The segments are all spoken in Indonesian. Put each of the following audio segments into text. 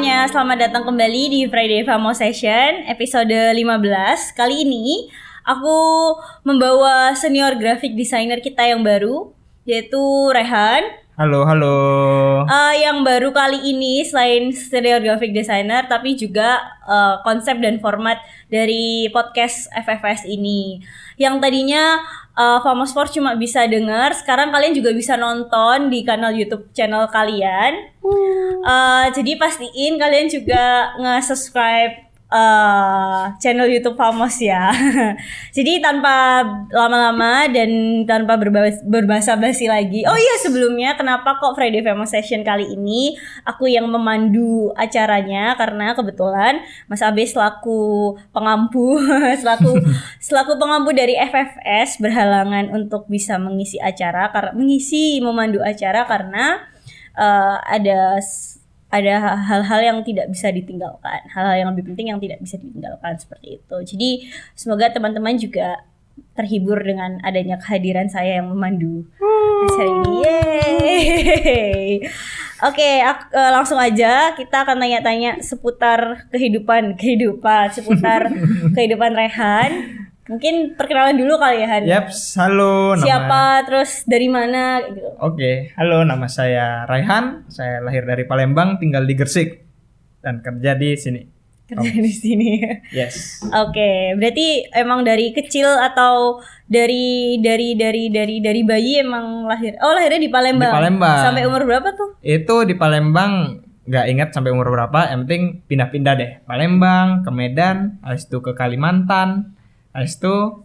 semuanya, selamat datang kembali di Friday Famo Session episode 15. Kali ini aku membawa senior graphic designer kita yang baru, yaitu Rehan. Halo. Yang baru kali ini selain senior graphic designer, tapi juga konsep dan format dari podcast FFS ini. Yang tadinya Famos Sport cuma bisa dengar, sekarang kalian juga bisa nonton di kanal YouTube channel kalian. Jadi pastiin kalian juga nge-subscribe channel YouTube Famos ya. Jadi tanpa lama-lama dan tanpa berbasa-basi lagi. Oh iya, sebelumnya kenapa kok Friday Famos Session kali ini aku yang memandu acaranya, karena kebetulan Mas Abe selaku pengampu selaku pengampu dari FFS berhalangan untuk bisa mengisi memandu acara karena ada hal-hal yang tidak bisa ditinggalkan, hal-hal yang lebih penting yang tidak bisa ditinggalkan seperti itu. Jadi semoga teman-teman juga terhibur dengan adanya kehadiran saya yang memandu acara ini. Yeay. Oke, langsung aja kita akan tanya-tanya seputar kehidupan seputar kehidupan Rehan. Mungkin perkenalan dulu kali ya, Han. Yaps, halo. Siapa, terus dari mana gitu. Oke, halo, nama saya Raihan. Saya lahir dari Palembang, tinggal di Gresik dan kerja di sini. Di sini. Yes. Oke, berarti emang dari kecil atau dari bayi emang lahir. Oh, lahirnya di Palembang. Di Palembang. Sampai umur berapa tuh? Itu di Palembang nggak ingat sampai umur berapa, yang penting pindah-pindah deh. Palembang ke Medan, habis itu ke Kalimantan. Habis itu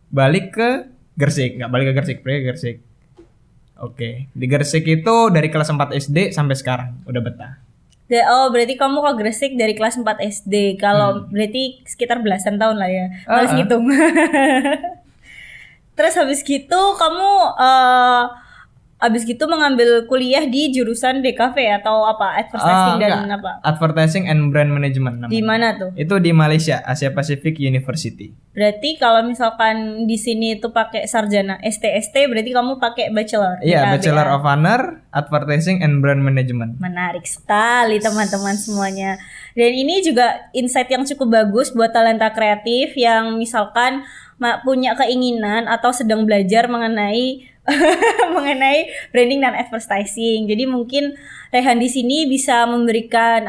balik ke Gresik. Nggak balik ke Gresik, pergi ke Gresik. Oke, di Gresik itu dari kelas 4 SD sampai sekarang udah betah. Oh, berarti kamu ke Gresik dari kelas 4 SD. Kalau berarti sekitar belasan tahun lah ya. Males ngitung. Terus habis gitu kamu habis gitu mengambil kuliah di jurusan DKV atau apa? Advertising dan apa? Advertising and Brand Management namanya. Di mana tuh? Itu di Malaysia, Asia Pacific University. Berarti kalau misalkan di sini itu pakai sarjana ST, berarti kamu pakai bachelor. Iya, Bachelor of Honor Advertising and Brand Management. Menarik sekali teman-teman semuanya. Dan ini juga insight yang cukup bagus buat talenta kreatif yang misalkan punya keinginan atau sedang belajar mengenai branding dan advertising. Jadi mungkin Rehan di sini bisa memberikan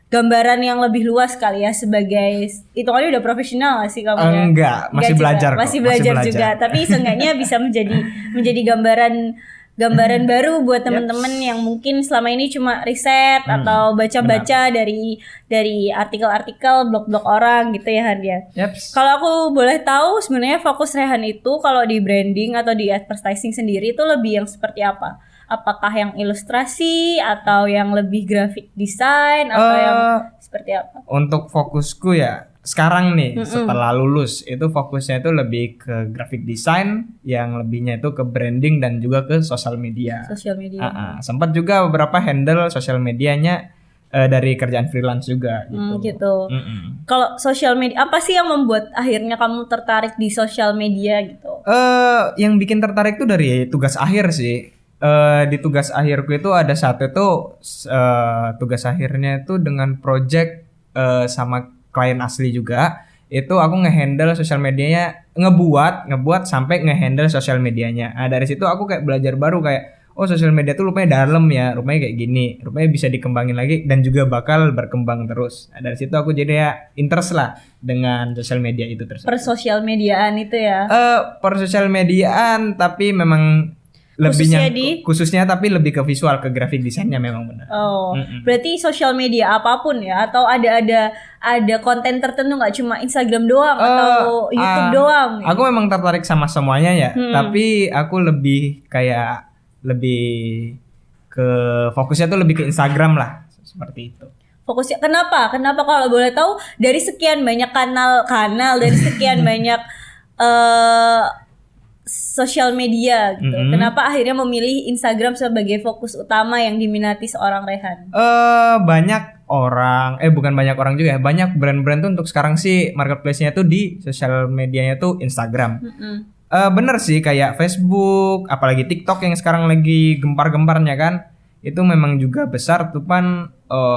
gambaran yang lebih luas kali ya, sebagai itu kan udah profesional sih kamu ya? Enggak, masih belajar juga. Tapi seenggaknya bisa menjadi gambaran baru buat teman-teman yang mungkin selama ini cuma riset atau baca-baca dari artikel-artikel blog-blog orang gitu ya, Han ya. Kalau aku boleh tahu sebenarnya fokus Rehan itu kalau di branding atau di advertising sendiri itu lebih yang seperti apa? Apakah yang ilustrasi atau yang lebih graphic design atau yang seperti apa? Untuk fokusku ya sekarang nih setelah lulus itu fokusnya itu lebih ke graphic design, yang lebihnya itu ke branding dan juga ke sosial media. Sempat juga beberapa handle sosial medianya dari kerjaan freelance juga gitu. Kalau sosial media, apa sih yang membuat akhirnya kamu tertarik di sosial media gitu? Yang bikin tertarik tuh dari tugas akhir sih. Di tugas akhirku itu ada satu tuh tugas akhirnya itu dengan project sama klien asli juga. Itu aku ngehandle sosial medianya, ngebuat sampai ngehandle sosial medianya. Nah, dari situ aku kayak belajar baru kayak sosial media tuh rupanya dalam ya, rupanya kayak gini, rupanya bisa dikembangin lagi dan juga bakal berkembang terus. Nah, dari situ aku jadi ya interest lah dengan sosial media itu tersebut. Per sosial mediaan itu ya? Per sosial mediaan, tapi memang khususnya tapi lebih ke visual, ke graphic desainnya memang benar. Berarti sosial media apapun ya, atau ada konten tertentu, nggak cuma Instagram doang atau YouTube doang? Aku memang tertarik sama semuanya ya, tapi aku lebih ke fokusnya tuh lebih ke Instagram lah, seperti itu. Fokusnya kenapa kalau boleh tahu, dari sekian banyak kanal dari sekian banyak sosial media gitu. Kenapa akhirnya memilih Instagram sebagai fokus utama yang diminati seorang Rehan? Banyak orang, bukan banyak orang juga ya. Banyak brand-brand tuh untuk sekarang sih marketplace-nya tuh di sosial medianya tuh Instagram. Bener sih, kayak Facebook, apalagi TikTok yang sekarang lagi gempar-gemparnya kan. itu memang juga besar tuh Pan.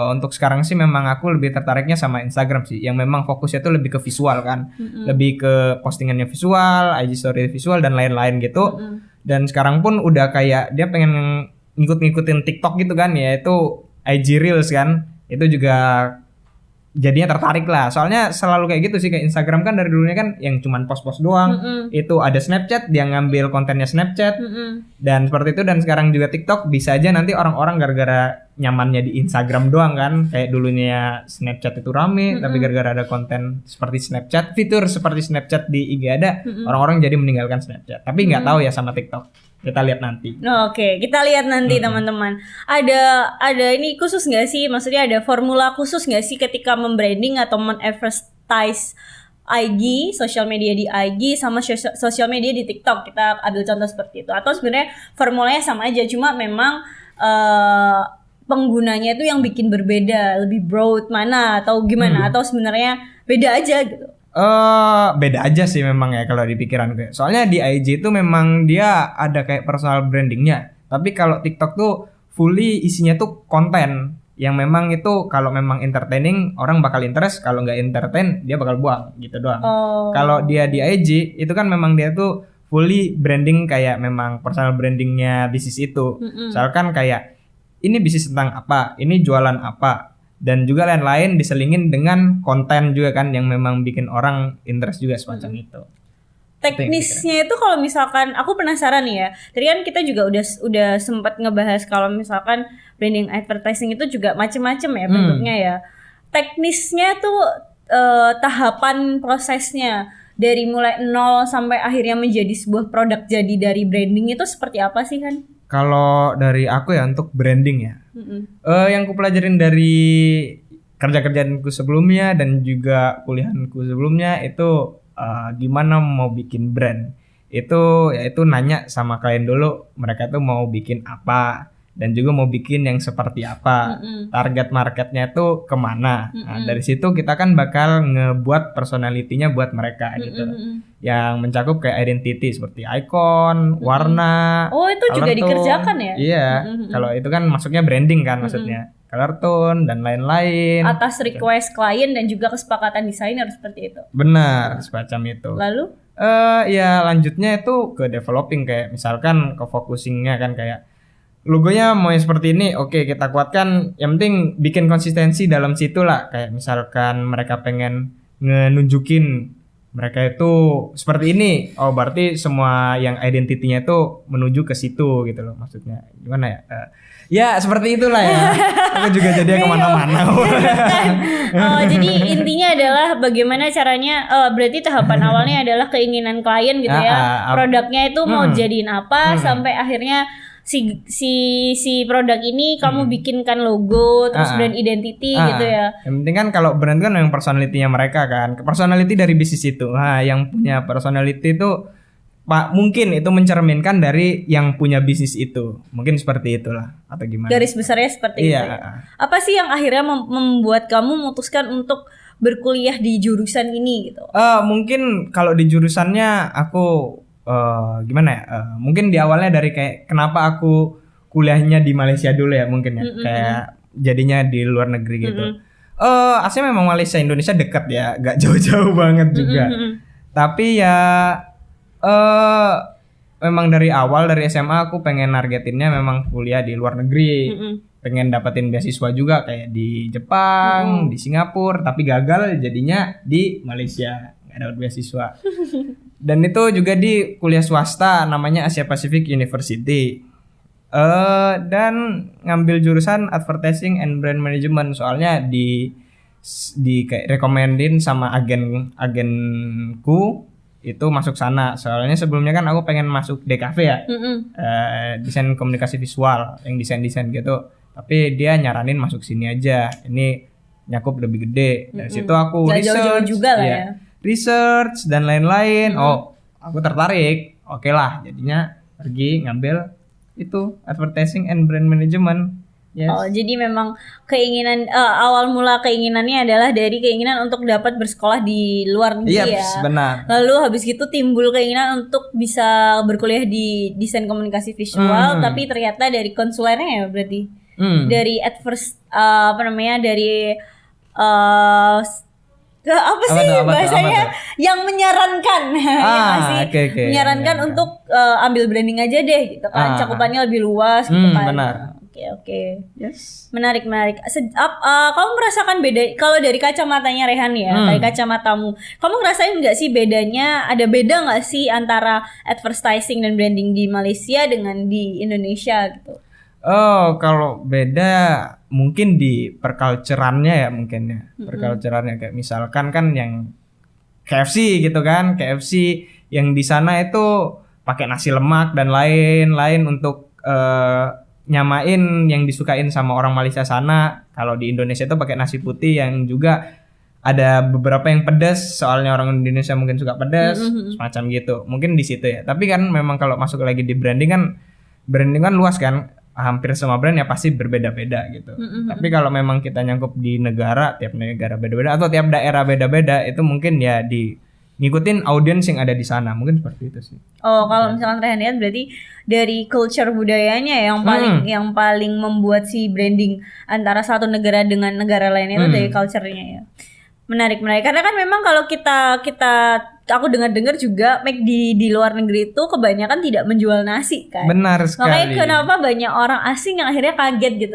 Untuk sekarang sih memang aku lebih tertariknya sama Instagram sih, yang memang fokusnya tuh lebih ke visual kan, lebih ke postingannya visual, IG story visual dan lain-lain gitu. Dan sekarang pun udah kayak dia pengen ngikutin TikTok gitu kan, ya itu IG Reels kan, itu juga jadinya tertarik lah. Soalnya selalu kayak gitu sih, kayak Instagram kan dari dulunya kan yang cuman post-post doang. Itu ada Snapchat, dia ngambil kontennya Snapchat. Dan seperti itu, dan sekarang juga TikTok bisa aja nanti orang-orang gara-gara nyamannya di Instagram doang kan. Kayak dulunya Snapchat itu rame, tapi gara-gara ada konten seperti Snapchat, fitur seperti Snapchat di IG ada, orang-orang jadi meninggalkan Snapchat. Tapi nggak tahu ya sama TikTok. Kita lihat nanti. Oke, kita lihat nanti teman-teman. Ada ini khusus nggak sih? Maksudnya ada formula khusus nggak sih ketika membranding atau men-advertise IG, sosial media di IG sama sosial media di TikTok? Kita ambil contoh seperti itu. Atau sebenarnya formulanya sama aja, cuma memang penggunanya itu yang bikin berbeda, lebih broad mana atau gimana? Atau sebenarnya beda aja gitu? Beda aja sih memang ya kalau di pikiran gue. Soalnya di IG itu memang dia ada kayak personal brandingnya. Tapi kalau TikTok tuh fully isinya tuh konten yang memang itu kalau memang entertaining orang bakal interest, kalau nggak entertain dia bakal buang gitu doang. Kalau dia di IG itu kan memang dia tuh fully branding, kayak memang personal brandingnya bisnis itu. Misalkan kayak ini bisnis tentang apa, ini jualan apa, dan juga lain-lain diselingin dengan konten juga kan yang memang bikin orang interest juga semacam itu. Teknisnya itu kalau misalkan aku penasaran nih ya. Tadi kan kita juga udah sempat ngebahas kalau misalkan branding advertising itu juga macam-macam ya bentuknya ya. Teknisnya tuh tahapan prosesnya dari mulai nol sampai akhirnya menjadi sebuah produk jadi dari branding itu seperti apa sih kan? Kalau dari aku ya untuk branding ya, yang ku pelajarin dari kerja-kerjaanku sebelumnya dan juga kuliahku sebelumnya itu gimana mau bikin brand. Itu yaitu nanya sama klien dulu, mereka tuh mau bikin apa dan juga mau bikin yang seperti apa, target marketnya tuh kemana. Nah, dari situ kita kan bakal ngebuat personality-nya buat mereka gitu, yang mencakup kayak identity seperti icon, warna. Oh itu juga tone dikerjakan ya? Iya, kalau itu kan masuknya branding kan maksudnya, color tone dan lain-lain. Atas request klien dan juga kesepakatan desainer seperti itu. Benar, semacam itu. Lalu? Ya lanjutnya itu ke developing, kayak misalkan ke focusingnya kan, kayak logonya mau yang seperti ini, oke kita kuatkan, yang penting bikin konsistensi dalam situ lah. Kayak misalkan mereka pengen ngenunjukin mereka itu seperti ini, oh berarti semua yang identitinya itu menuju ke situ gitu loh, maksudnya gimana ya, ya seperti itulah ya. Aku juga jadi kemana-mana. Jadi intinya adalah bagaimana caranya, berarti tahapan awalnya adalah keinginan klien gitu ya, produknya itu mau jadiin apa, sampai akhirnya si produk ini kamu bikinkan logo terus brand identity gitu ya. Yang penting kan kalau brand kan yang personality-nya mereka kan, personality dari bisnis itu. Nah, yang punya personality itu mungkin itu mencerminkan dari yang punya bisnis itu. Mungkin seperti itulah atau gimana. Garis besarnya seperti itu. Apa sih yang akhirnya membuat kamu memutuskan untuk berkuliah di jurusan ini gitu? Mungkin kalau di jurusannya aku gimana ya, mungkin di awalnya dari kayak kenapa aku kuliahnya di Malaysia dulu ya mungkin ya, kayak jadinya di luar negeri gitu. Aslinya memang Malaysia Indonesia dekat ya, gak jauh-jauh banget juga. Tapi ya memang dari awal dari SMA aku pengen nargetinnya memang kuliah di luar negeri. Pengen dapetin beasiswa juga kayak di Jepang, di Singapura, tapi gagal jadinya di Malaysia, gak dapat beasiswa. Dan itu juga di kuliah swasta namanya Asia Pacific University. Dan ngambil jurusan advertising and brand management, soalnya di kayak rekomendin sama agenku itu masuk sana. Soalnya sebelumnya kan aku pengen masuk DKV ya, desain komunikasi visual, yang desain gitu. Tapi dia nyaranin masuk sini aja, ini nyakup lebih gede. Dari situ aku research juga lah ya. Research dan lain-lain. Oh, aku tertarik. Oke lah, jadinya pergi ngambil itu advertising and brand management Yes. Oh, jadi memang keinginan awal mula keinginannya adalah dari keinginan untuk dapat bersekolah di luar negeri ya. Benar. Lalu habis gitu timbul keinginan untuk bisa berkuliah di desain komunikasi visual, tapi ternyata dari konsulernya ya berarti. Dari at first dari apa sih bahasanya yang menyarankan menyarankan untuk ambil branding aja deh gitu kan, cakupannya lebih luas gitu kan. Benar. Oke. Yes. Menarik. Kamu merasakan beda kalau dari kacamatanya Rehan ya, dari kacamatamu. Kamu ngerasain nggak sih bedanya? Ada beda nggak sih antara advertising dan branding di Malaysia dengan di Indonesia gitu? Oh, kalau beda mungkin di perculturannya ya mungkin ya. Perculturannya kayak misalkan kan yang KFC gitu kan. KFC yang di sana itu pakai nasi lemak dan lain-lain untuk nyamain yang disukain sama orang Malaysia sana. Kalau di Indonesia itu pakai nasi putih yang juga ada beberapa yang pedas, soalnya orang Indonesia mungkin suka pedas, semacam gitu. Mungkin di situ ya. Tapi kan memang kalau masuk lagi di branding kan luas kan. Hampir semua brand ya pasti berbeda-beda gitu. Tapi kalau memang kita nyangkup di negara, tiap negara beda-beda atau tiap daerah beda-beda, itu mungkin ya ngikutin audiens yang ada di sana, mungkin seperti itu sih. Oh, kalau misalkan Rehan lihat berarti dari culture budayanya yang paling membuat si branding antara satu negara dengan negara lainnya itu dari culture-nya ya. Menarik. Karena kan memang kalau kita aku dengar juga McD di luar negeri itu kebanyakan tidak menjual nasi kan. Benar sekali. Makanya kenapa banyak orang asing yang akhirnya kaget gitu.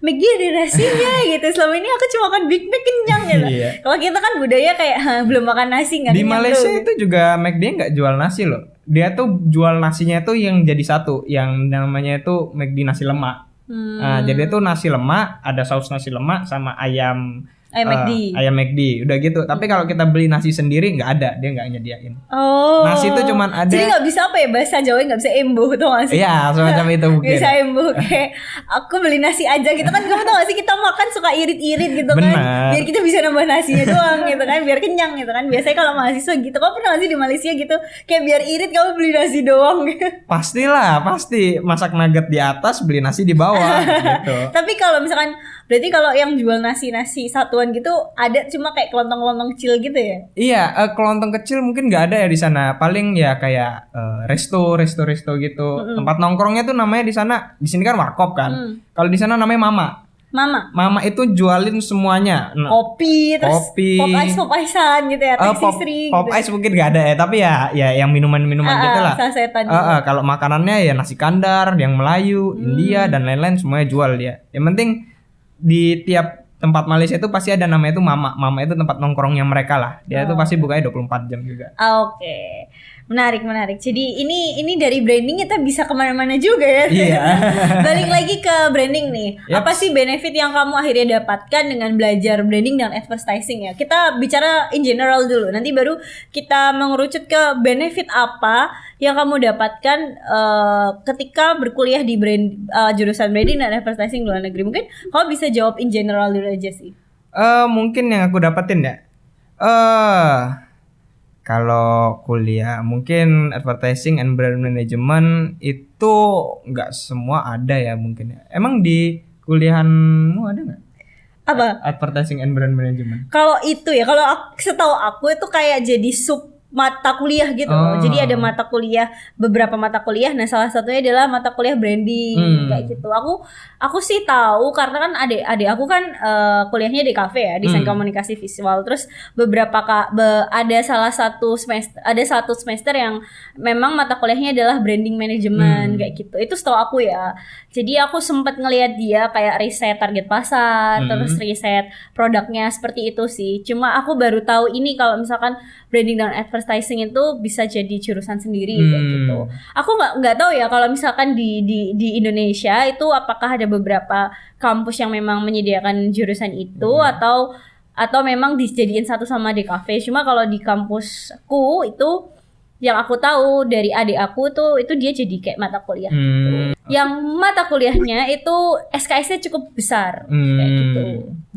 McD ada nasinya gitu. Selama ini aku cuma makan Big Mac kenyang gitu. Kalau kita kan budaya kayak belum makan nasi nggak kenyang. Di Malaysia itu juga McD nggak jual nasi loh. Dia tuh jual nasinya tuh yang jadi satu, yang namanya itu McD nasi lemak. Nah, jadi itu nasi lemak, ada saus nasi lemak sama ayam McD udah gitu. Tapi kalau kita beli nasi sendiri nggak ada, dia nggak nyediain. Nasi itu cuman ada. Jadi nggak bisa bahasa Jawa nggak bisa embuh tuh nggak sih? Iya, semacam itu mungkin. Bisa embuh kayak aku beli nasi aja gitu kan. Kamu tau gak sih kita makan suka irit-irit gitu kan? Biar kita bisa nambah nasinya doang gitu kan, biar kenyang gitu kan. Biasanya kalau mahasiswa gitu, kamu pernah gak sih di Malaysia gitu kayak biar irit kamu beli nasi doang gitu? Pastilah, pasti masak nugget di atas, beli nasi di bawah gitu. Tapi kalau misalkan berarti kalau yang jual nasi satuan gitu ada cuma kayak kelontong-kelontong kecil gitu ya? Iya, kelontong kecil mungkin nggak ada ya di sana. Paling ya kayak resto gitu. Tempat nongkrongnya tuh namanya di sana. Di sini kan warkop kan. Kalau di sana namanya Mama itu jualin semuanya. Kopi, terus pop ice-an gitu ya, pop ice mungkin nggak ada ya, tapi ya yang minuman-minuman gitu lah. Kalau makanannya ya nasi kandar, yang Melayu, India dan lain-lain semuanya jual dia. Yang penting di tiap tempat Malaysia itu pasti ada namanya itu Mama itu tempat nongkrongnya mereka lah. Dia itu pasti bukanya 24 jam juga. Oke. Menarik. Jadi ini dari branding kita bisa kemana-mana juga ya. Iya. Balik lagi ke branding nih. Apa sih benefit yang kamu akhirnya dapatkan dengan belajar branding dan advertising ya? Kita bicara in general dulu. Nanti baru kita mengerucut ke benefit apa yang kamu dapatkan ketika berkuliah di jurusan branding dan advertising luar negeri. Mungkin kamu bisa jawab in general dulu aja sih. Mungkin yang aku dapatin ya. Kalau kuliah mungkin advertising and brand management itu nggak semua ada ya mungkin ya. Emang di kuliahanmu ada nggak? Apa? Advertising and brand management. Kalau itu ya, setahu aku itu kayak jadi sub mata kuliah gitu. Jadi ada beberapa mata kuliah. Nah, salah satunya adalah mata kuliah branding kayak gitu. Aku sih tahu karena kan adik aku kan kuliahnya di kafe ya, desain komunikasi visual. Terus ada satu semester yang memang mata kuliahnya adalah branding management kayak gitu. Itu setahu aku ya. Jadi aku sempat ngelihat dia kayak riset target pasar, terus riset produknya seperti itu sih. Cuma aku baru tahu ini kalau misalkan branding dan advertising itu bisa jadi jurusan sendiri kayak gitu. Aku nggak tahu ya kalau misalkan di Indonesia itu apakah ada beberapa kampus yang memang menyediakan jurusan itu atau memang dijadiin satu sama DKV. Cuma kalau di kampusku itu yang aku tahu dari adik aku tuh itu dia jadi kayak mata kuliah gitu. Yang mata kuliahnya itu SKS-nya cukup besar kayak gitu.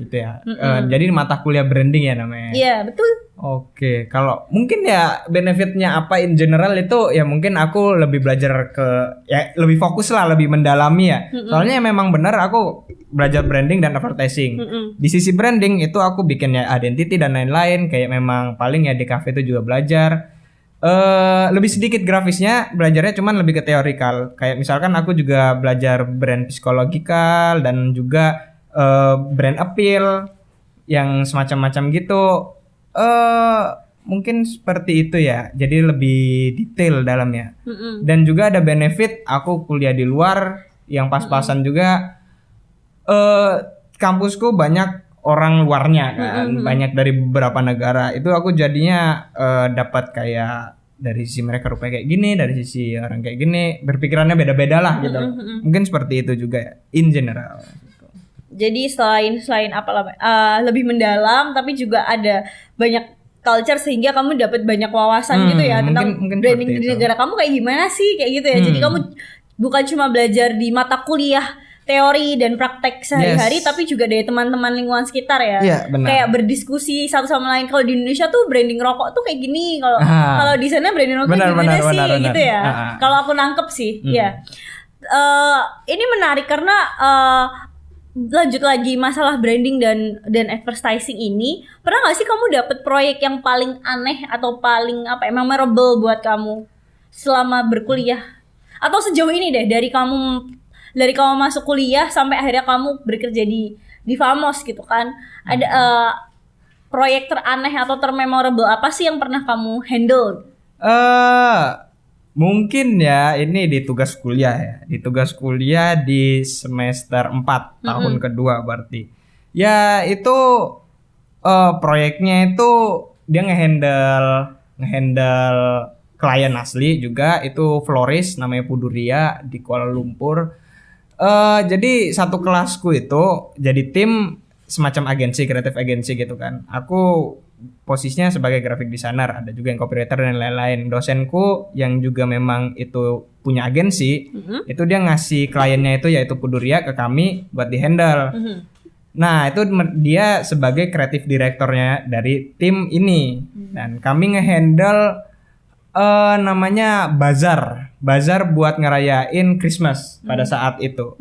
Gitu ya. Jadi mata kuliah branding ya namanya. Iya, betul. Oke, kalau mungkin ya benefitnya apa in general itu ya mungkin aku lebih belajar lebih fokus lah, lebih mendalami ya. Soalnya memang benar aku belajar branding dan advertising. Di sisi branding itu aku bikin ya identity dan lain-lain, kayak memang paling ya di cafe itu juga belajar. Lebih sedikit grafisnya, belajarnya cuman lebih ke teorikal. Kayak misalkan aku juga belajar brand psikologikal dan juga brand appeal yang semacam-macam gitu. Mungkin seperti itu ya. Jadi lebih detail dalamnya. Dan juga ada benefit aku kuliah di luar yang pas-pasan juga. Kampusku banyak orang luarnya kan, banyak dari beberapa negara. Itu aku jadinya dapat kayak dari sisi mereka rupanya kayak gini, dari sisi orang kayak gini, berpikirannya beda-beda lah gitu. Mungkin seperti itu juga ya, in general. Jadi selain lebih mendalam, tapi juga ada banyak culture sehingga kamu dapat banyak wawasan gitu ya tentang branding di negara kamu kayak gimana sih kayak gitu ya. Jadi kamu bukan cuma belajar di mata kuliah teori dan praktek sehari-hari, tapi juga dari teman-teman lingkungan sekitar ya. Iya, benar. Kayak berdiskusi satu sama lain. Kalau di Indonesia tuh branding rokok tuh kayak gini, kalau di sana branding rokok gimana sih gitu ya. Kalau aku nangkep sih, ya. Ini menarik karena lanjut lagi masalah branding dan advertising ini. Pernah nggak sih kamu dapet proyek yang paling aneh atau paling memorable buat kamu selama berkuliah? Atau sejauh ini deh dari kamu masuk kuliah sampai akhirnya kamu bekerja di Famos gitu kan, ada proyek teraneh atau termemorable apa sih yang pernah kamu handle? Mungkin ya ini di tugas kuliah ya, di semester 4 tahun kedua berarti. Ya itu proyeknya itu dia ngehandle klien asli juga, itu florist namanya Puduria di Kuala Lumpur. Jadi satu kelasku itu jadi tim semacam agensi, kreatif agensi gitu kan. Aku posisinya sebagai graphic designer, ada juga yang copywriter dan lain-lain. Dosenku yang juga memang itu punya agensi, itu dia ngasih kliennya itu yaitu Puduria ke kami buat di-handle. Nah, itu dia sebagai kreatif direkturnya dari tim ini. Dan kami nge-handle namanya bazar buat ngerayain Christmas pada saat itu.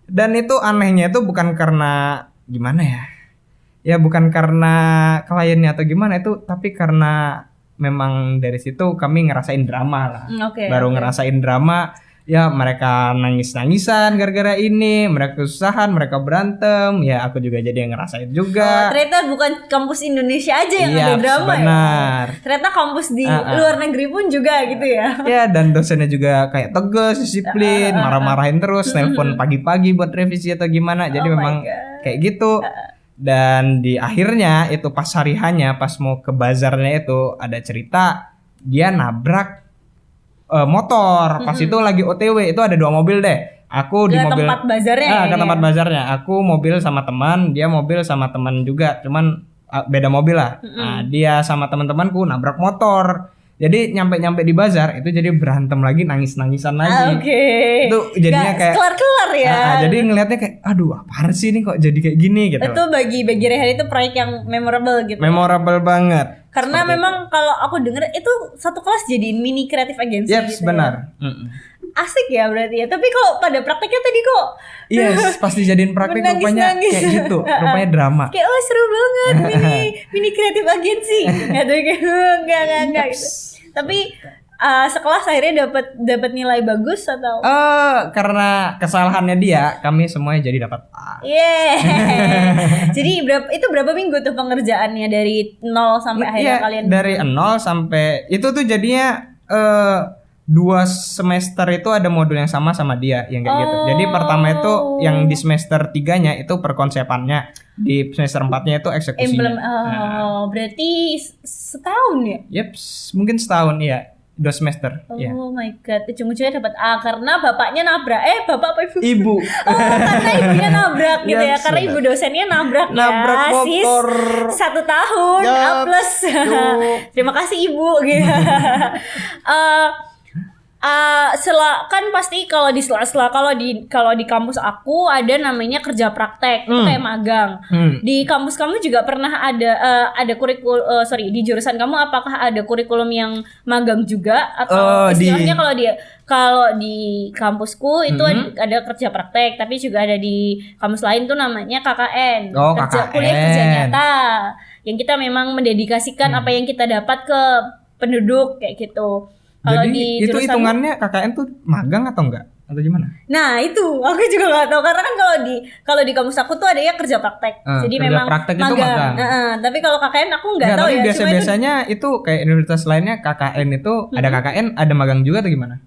Dan itu anehnya itu bukan karena gimana ya bukan karena kliennya atau gimana itu, tapi karena memang dari situ kami ngerasain drama lah. Ngerasain drama. Ya mereka nangis-nangisan gara-gara ini, mereka kesusahan, mereka berantem, ya aku juga jadi yang ngerasain juga. Ternyata bukan kampus Indonesia aja yang ada drama benar. Ya. Ternyata kampus di luar negeri pun juga gitu ya. Ya dan dosennya juga kayak tegas, disiplin, marah-marahin terus, nelpon pagi-pagi buat revisi atau gimana. Jadi memang kayak gitu. Dan di akhirnya itu pas hari hanya, pas mau ke bazarnya itu ada cerita dia nabrak motor. Pas itu lagi OTW, itu ada 2 mobil deh. Aku di mobil tempat bazarnya. Ke tempat bazarnya. Aku mobil sama teman, dia mobil sama teman juga, cuman beda mobil lah. Nah, dia sama teman-temanku nabrak motor. Jadi nyampe di bazar itu jadi berantem lagi, nangis-nangisan lagi. Itu jadinya kayak kelar-kelar ya. Jadi ngelihatnya kayak aduh, apaan sih ini kok jadi kayak gini gitu. Itu bagi Rehan itu proyek yang memorable gitu. Memorable banget. Karena memang kalau aku denger itu satu kelas jadiin mini kreatif agency gitu. Benar. Asik ya berarti ya. Tapi kok pada prakteknya tadi kok pasti jadiin praktek rupanya kayak gitu. Rupanya drama. Kayak seru banget mini kreatif agency. Enggak gitu. Tapi sekelas akhirnya dapat nilai bagus atau? Karena kesalahannya dia, kami semuanya jadi dapat A. Jadi berapa minggu tuh pengerjaannya dari 0 sampai akhirnya kalian? Dari 0 sampai itu tuh jadinya 2 semester itu ada modul yang sama dia yang kayak gitu. Jadi pertama itu yang di semester 3-nya itu perkonsepannya, di semester 4-nya itu eksekusinya. Berarti setahun ya? Mungkin setahun ya. 2 semester. Oh my god, ujung-ujungnya dapat A karena bapaknya nabrak. Bapak apa ibu? Ibu. Karena ibunya nabrak gitu ya. Karena ibu dosennya nabrak motor. Sis 1 tahun A+. Terima kasih ibu gitu. kan pasti kalau di sela-sela kalau di kampus aku ada namanya kerja praktek itu kayak magang. Di kampus kamu juga pernah ada kurikulum di jurusan kamu apakah ada kurikulum yang magang juga atau istilahnya kalau di kampusku itu ada kerja praktek tapi juga ada di kampus lain tuh namanya KKN, kuliah kerja nyata yang kita memang mendedikasikan apa yang kita dapat ke penduduk kayak gitu. Jadi itu hitungannya KKN tuh magang atau enggak? Atau gimana? Nah itu aku juga nggak tahu karena kan kalau di kampus aku tuh ada ya kerja praktek, jadi kerja memang magang. Tapi kalau KKN aku nggak tahu ya. Biasanya itu kayak universitas lainnya KKN itu ada KKN ada magang juga atau gimana?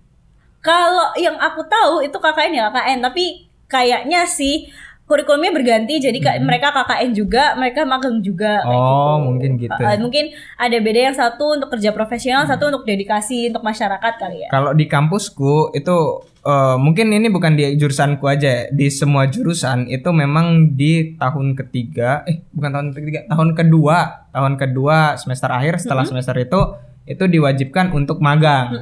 Kalau yang aku tahu itu KKN ya KKN, tapi kayaknya sih kurikulumnya berganti jadi mereka KKN juga, mereka magang juga kayak gitu. Mungkin gitu. Mungkin ada beda yang satu untuk kerja profesional, satu untuk dedikasi untuk masyarakat kali ya. Kalau di kampusku itu mungkin ini bukan di jurusanku aja, di semua jurusan itu memang di tahun kedua semester akhir setelah semester itu diwajibkan untuk magang.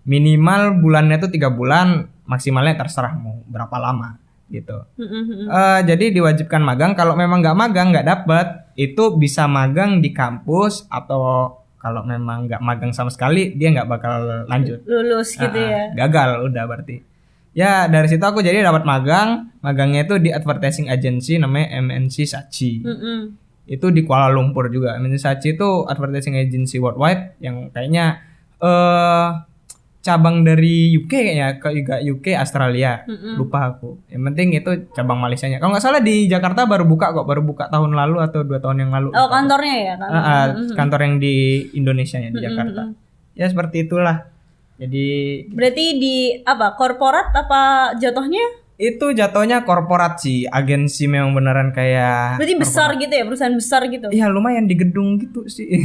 Minimal bulannya itu 3 bulan, maksimalnya terserah mau berapa lama. Gitu. Jadi diwajibkan magang. Kalau memang nggak magang nggak dapat, itu bisa magang di kampus atau kalau memang nggak magang sama sekali dia nggak bakal lanjut lulus gitu ya. Gagal udah berarti. Ya dari situ aku jadi dapat magangnya itu di advertising agency namanya MNC Saatchi. Itu di Kuala Lumpur juga. MNC Saatchi itu advertising agency worldwide yang kayaknya cabang dari UK kayaknya, ke UK Australia, lupa aku. Yang penting itu cabang Malaysianya. Kalau nggak salah di Jakarta baru buka tahun lalu atau 2 tahun yang lalu. Oh kantornya ya kan? Kantor yang di Indonesianya di Jakarta. Ya seperti itulah. Jadi. Berarti di apa? Korporat apa jatuhnya? Itu jatuhnya korporasi, agensi memang beneran kayak. Berarti besar korporat. Gitu ya, perusahaan besar gitu. Iya lumayan di gedung gitu sih.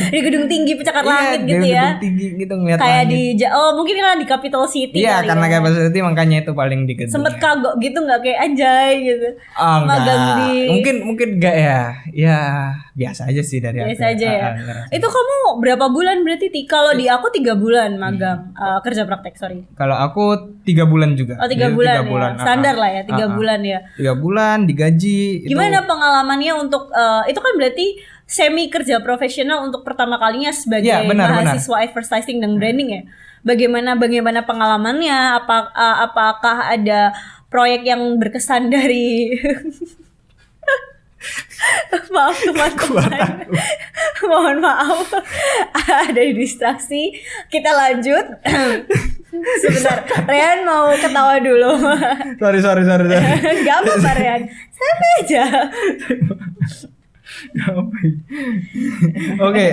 Di gedung tinggi pencakar langit gitu ya. Gedung tinggi gitu ngeliat kayak langit. Mungkin karena di Capital City. Iya karena ya. Capital City makanya itu paling di gedung. Sempet kagok gitu nggak kayak anjay gitu. Magang di. Mungkin enggak ya. Ya biasa aja sih dari biasa aku. Aja ya. Itu kamu berapa bulan berarti? Kalau di aku 3 bulan magang kerja praktek Kalau aku 3 bulan juga. 3 bulan ya. Standar lah ya 3 bulan ya. 3 bulan digaji. Gimana pengalamannya untuk itu kan berarti semi kerja profesional untuk pertama kalinya sebagai mahasiswa advertising dan branding ya. Bagaimana pengalamannya? Apakah ada proyek yang berkesan dari maaf teman-teman, mohon maaf ada distraksi. Kita lanjut. Sebentar, Rian mau ketawa dulu. Sorry. Gak apa-apa Rian, santai aja. Oke,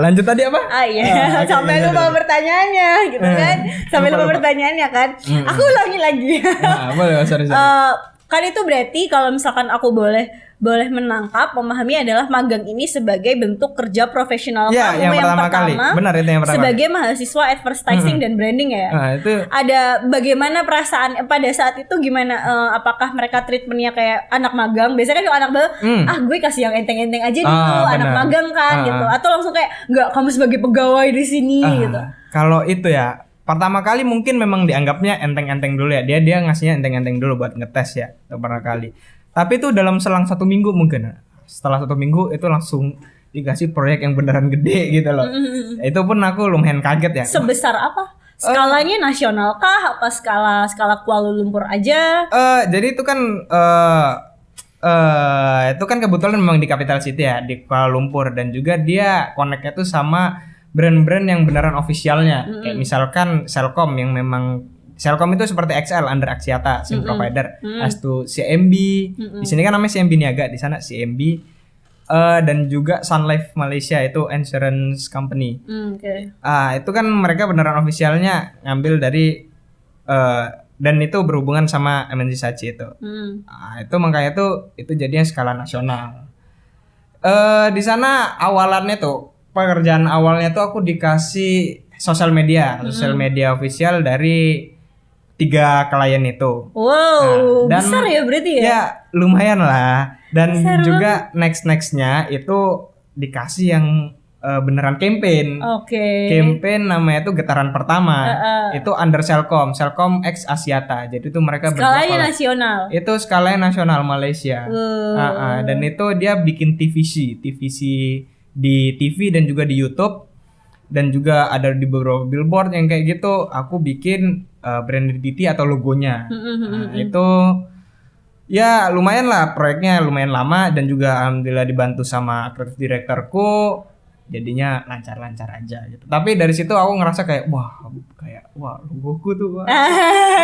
lanjut tadi apa? Iya, sampai lupa pertanyaannya gitu kan. Sampai lupa pertanyaannya kan. Aku ulangi lagi. Boleh, sorry. Kan itu berarti kalau misalkan aku boleh memahami adalah magang ini sebagai bentuk kerja profesional kamu yang pertama kali. Benar itu yang pertama. Sebagai mahasiswa advertising dan branding ya. Itu. Ada bagaimana perasaan pada saat itu gimana? Apakah mereka treatmentnya kayak anak magang? Biasanya kan kalau anak magang, gue kasih yang enteng-enteng aja dulu, anak magang kan gitu. Atau langsung kayak enggak, kamu sebagai pegawai di sini gitu. Kalau itu ya pertama kali mungkin memang dianggapnya enteng-enteng dulu ya. Dia ngasihnya enteng-enteng dulu buat ngetes ya. Pertama kali. Tapi itu dalam selang 1 minggu mungkin. Setelah 1 minggu itu langsung dikasih proyek yang beneran gede gitu loh. Itu pun aku lumayan kaget ya. Sebesar apa? Skalanya nasional kah? Apa skala Kuala Lumpur aja? Jadi itu kan itu kan kebetulan memang di Capital City ya, di Kuala Lumpur, dan juga dia connect-nya tuh sama brand-brand yang beneran officialnya. Kayak misalkan Selkom yang memang Selkom itu seperti XL under Axiata SIM provider. As to CMB. Di sini kan namanya CMB Niaga, di sana CMB. Dan juga Sun Life Malaysia itu insurance company. Itu kan mereka beneran officialnya ngambil dari dan itu berhubungan sama MNC Saatchi itu. Itu makanya itu jadinya skala nasional. Di sana awalannya tuh pekerjaan awalnya tuh aku dikasih sosial media official dari 3 klien itu. Wow, dan besar ya berarti ya? Ya lumayan lah. Dan besar juga nextnya itu dikasih yang beneran campaign. Campaign namanya tuh Getaran Pertama. Itu under Selkom X Axiata. Jadi itu mereka skalanya nasional. Itu skalanya nasional Malaysia. Dan itu dia bikin TVC di TV dan juga di YouTube, dan juga ada di beberapa billboard yang kayak gitu. Aku bikin brand identity atau logonya. Itu ya lumayan lah, proyeknya lumayan lama, dan juga alhamdulillah dibantu sama kreatif direkturku, jadinya lancar-lancar aja gitu. Tapi dari situ aku ngerasa kayak wah logoku tuh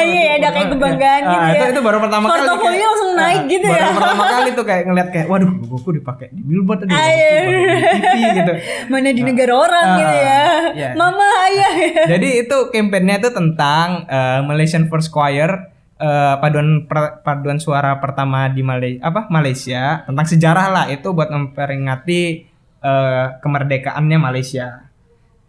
iya ada kayak kebanggaan gitu ya. Itu baru pertama kali portofolio langsung naik gitu ya. Baru pertama kali tuh kayak ngeliat kayak waduh logoku dipakai di billboard tadi, di TV gitu. Mana di negara orang gitu ya. Mama ayah. Jadi itu kampanyenya itu tentang Malaysian First Choir, paduan suara pertama di Malaysia, tentang sejarah lah, itu buat memperingati kemerdekaannya Malaysia.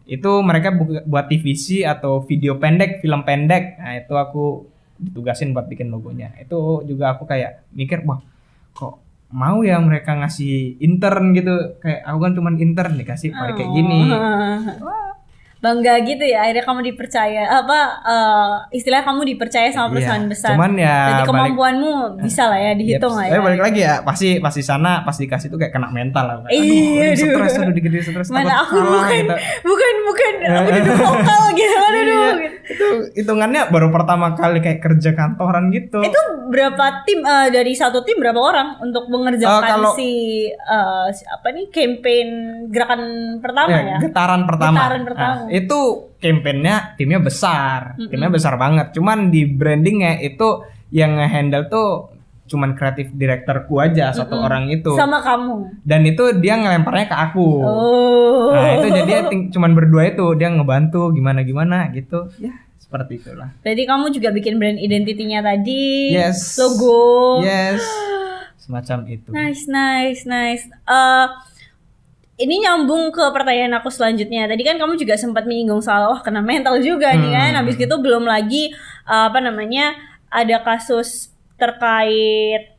Itu mereka buat TVC atau video pendek, film pendek. Nah itu aku ditugasin buat bikin logonya. Itu juga aku kayak mikir wah kok mau ya mereka ngasih intern gitu, kayak aku kan cuman intern dikasih kayak gini. Bangga gitu ya, akhirnya kamu dipercaya istilah kamu dipercaya sama perusahaan besar. Cuman ya jadi kemampuanmu bisa lah ya dihitung lah ya. Balik lagi ya, pasti sana pas dikasih tuh kayak kena mental lah. Stres, dikit stres. Mana aku bukan aku duduk vokal gitu. Itu hitungannya baru pertama kali kayak kerja kantoran gitu. Itu berapa tim, dari satu tim berapa orang untuk mengerjakan campaign gerakan pertama ya? Getaran pertama. Itu campaignnya timnya besar banget. Cuman di brandingnya itu yang nge-handle tuh cuman kreatif direkturku aja, satu orang itu. Sama kamu. Dan itu dia ngelemparnya ke aku. Nah itu jadi cuman berdua itu, dia ngebantu gimana gitu. Ya seperti itulah. Jadi kamu juga bikin brand identity-nya tadi. Yes. Logo. Yes. Semacam itu. Nice. Ini nyambung ke pertanyaan aku selanjutnya. Tadi kan kamu juga sempat menyinggung soal kena mental juga nih kan. Habis gitu belum lagi ada kasus terkait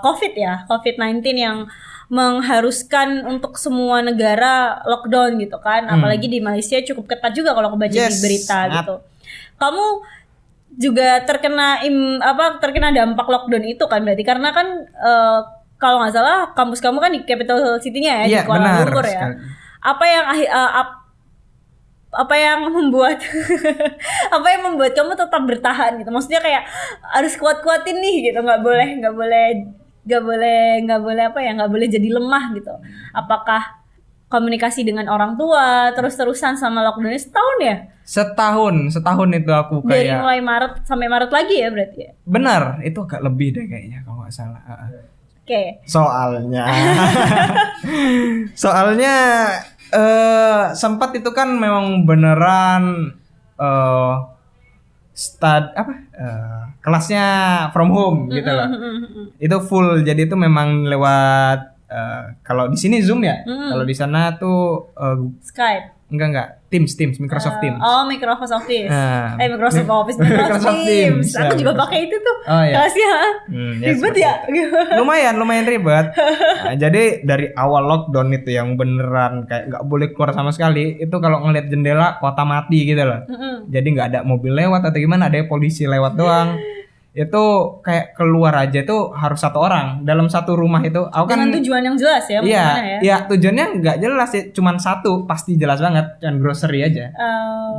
COVID-19 yang mengharuskan untuk semua negara lockdown gitu kan. Apalagi di Malaysia cukup ketat juga kalau aku baca di berita gitu. Kamu juga terkena dampak lockdown itu kan berarti, karena kan kalau nggak salah kampus kamu kan di capital city-nya ya, di Kuala Lumpur ya. Apa yang membuat kamu tetap bertahan gitu? Maksudnya kayak harus kuat-kuatin nih gitu, nggak boleh jadi lemah gitu. Apakah komunikasi dengan orang tua terus-terusan sama lockdown setahun ya? Setahun itu aku kayak dari mulai Maret sampai Maret lagi ya berarti ya? Benar, itu agak lebih deh kayaknya kalau nggak salah. Oke. Soalnya sempat itu kan memang beneran kelasnya from home gitu loh. Itu full, jadi itu memang lewat kalau di sini Zoom ya. Kalau di sana tuh Skype. Enggak. Teams, Microsoft Teams. Microsoft Office. Microsoft Teams. Aku juga pakai itu tuh. Kelasnya. Ribet ya? Lumayan ribet. Nah, jadi dari awal lockdown itu yang beneran kayak nggak boleh keluar sama sekali. Itu kalau ngeliat jendela kota mati gitu loh. Jadi nggak ada mobil lewat atau gimana, ada polisi lewat doang. Itu kayak keluar aja tuh harus satu orang dalam satu rumah itu. Aku dengan tujuan yang jelas ya? Iya, tujuannya nggak jelas sih, cuman satu pasti jelas banget, cuman grocery aja.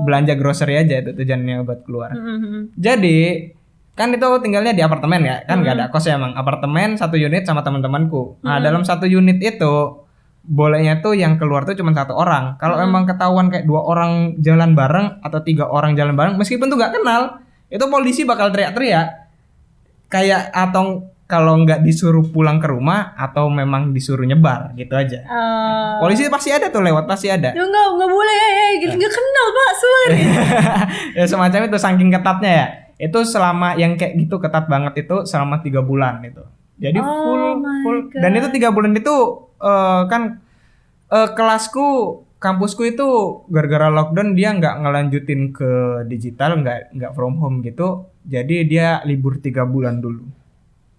Belanja grocery aja itu tujuannya buat keluar. Jadi kan itu aku tinggalnya di apartemen ya, kan nggak ada kos ya, emang apartemen satu unit sama teman-temanku. Nah dalam satu unit itu bolehnya tuh yang keluar tuh cuma satu orang. Kalau emang ketahuan kayak 2 orang jalan bareng atau 3 orang jalan bareng, meskipun tuh nggak kenal, itu polisi bakal teriak-teriak. Kayak atau kalau nggak disuruh pulang ke rumah atau memang disuruh nyebar gitu aja. Polisi pasti ada tuh lewat, pasti ada. Ya nggak boleh, nggak kenal Pak, sorry. Ya semacam itu, saking ketatnya ya. Itu selama yang kayak gitu ketat banget itu selama 3 bulan itu. Jadi full. Dan itu 3 bulan itu kampusku itu gara-gara lockdown dia nggak ngelanjutin ke digital, nggak from home gitu. Jadi dia libur 3 bulan dulu.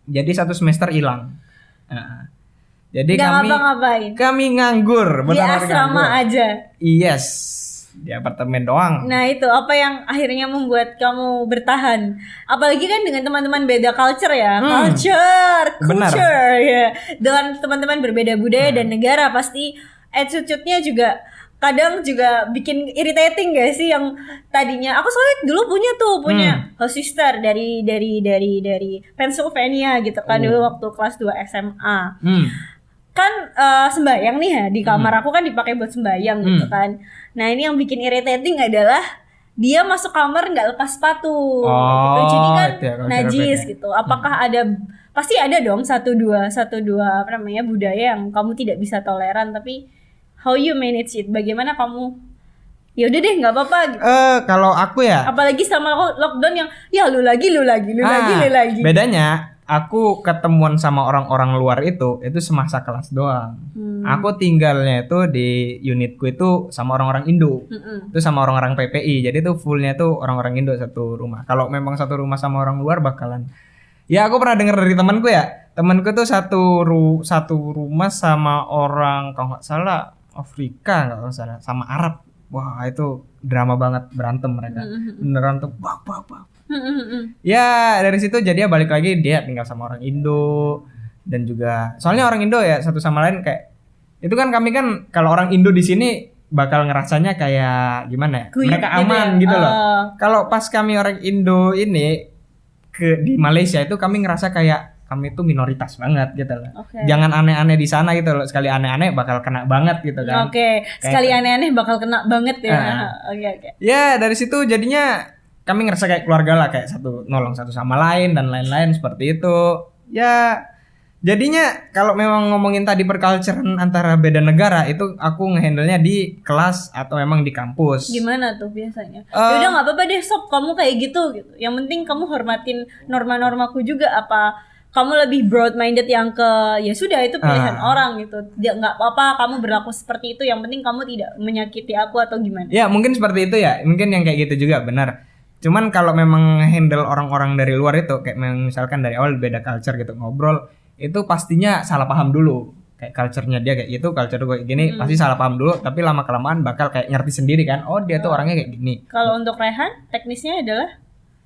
Jadi 1 semester hilang. Jadi nggak ngapa-ngapain. Kami nganggur, di asrama nganggur aja. Yes, di apartemen doang. Nah itu apa yang akhirnya membuat kamu bertahan? Apalagi kan dengan teman-teman beda culture ya, culture ya. Dengan teman-teman berbeda budaya dan negara, pasti attitude-nya juga kadang juga bikin irritating gak sih, yang tadinya aku soalnya dulu punya host sister dari Pennsylvania gitu kan, dulu waktu kelas 2 SMA. Kan sembayang nih ya di kamar aku kan dipakai buat sembayang gitu kan. Nah ini yang bikin irritating adalah dia masuk kamar nggak lepas sepatu gitu. Jadi kan najis gitu. Apakah ada, pasti ada dong satu dua apa namanya budaya yang kamu tidak bisa toleran, tapi how you manage it? Bagaimana kamu? Ya udah deh, nggak apa-apa gitu. Kalau aku ya, apalagi sama lockdown yang ya lu lagi. Bedanya aku ketemuan sama orang-orang luar itu semasa kelas doang. Aku tinggalnya itu di unitku itu sama orang-orang Indo. Itu sama orang-orang PPI. Jadi itu fullnya tuh orang-orang Indo satu rumah. Kalau memang satu rumah sama orang luar bakalan. Ya aku pernah dengar dari temanku ya. Temanku tuh satu rumah sama orang kalau nggak salah Afrika, nggak salah, sama Arab. Wah itu drama banget, berantem mereka. Beneran tuh bak. Ya dari situ jadi balik lagi dia tinggal sama orang Indo. Dan juga soalnya orang Indo ya satu sama lain kayak itu kan, kami kan kalau orang Indo di sini bakal ngerasanya kayak gimana ya, mereka aman gitu loh. Kalau pas kami orang Indo ini di Malaysia itu kami ngerasa kayak kami itu minoritas banget gitu loh. Jangan aneh-aneh di sana gitu loh. Sekali aneh-aneh bakal kena banget gitu kan. Sekali aneh-aneh bakal kena banget ya. Ya dari situ jadinya kami ngerasa kayak keluarga lah, kayak nolong satu sama lain dan lain-lain seperti itu. Ya jadinya kalau memang ngomongin tadi perculturean antara beda negara itu aku ngehandle-nya di kelas atau memang di kampus. Gimana tuh biasanya? Yaudah nggak apa-apa deh sob, kamu kayak gitu. Yang penting kamu hormatin norma-normaku juga. Apa kamu lebih broad minded yang ke ya sudah itu pilihan orang gitu. Nggak apa-apa kamu berlaku seperti itu. Yang penting kamu tidak menyakiti aku atau gimana? Ya mungkin seperti itu ya. Mungkin yang kayak gitu juga benar. Cuman kalau memang handle orang-orang dari luar itu kayak misalkan dari awal beda culture gitu ngobrol, itu pastinya salah paham dulu. Kayak culture-nya dia kayak gitu, culture gue kayak gini, pasti salah paham dulu, tapi lama-kelamaan bakal kayak ngerti sendiri kan. Oh, dia tuh orangnya kayak gini. Kalau untuk Rehan, teknisnya adalah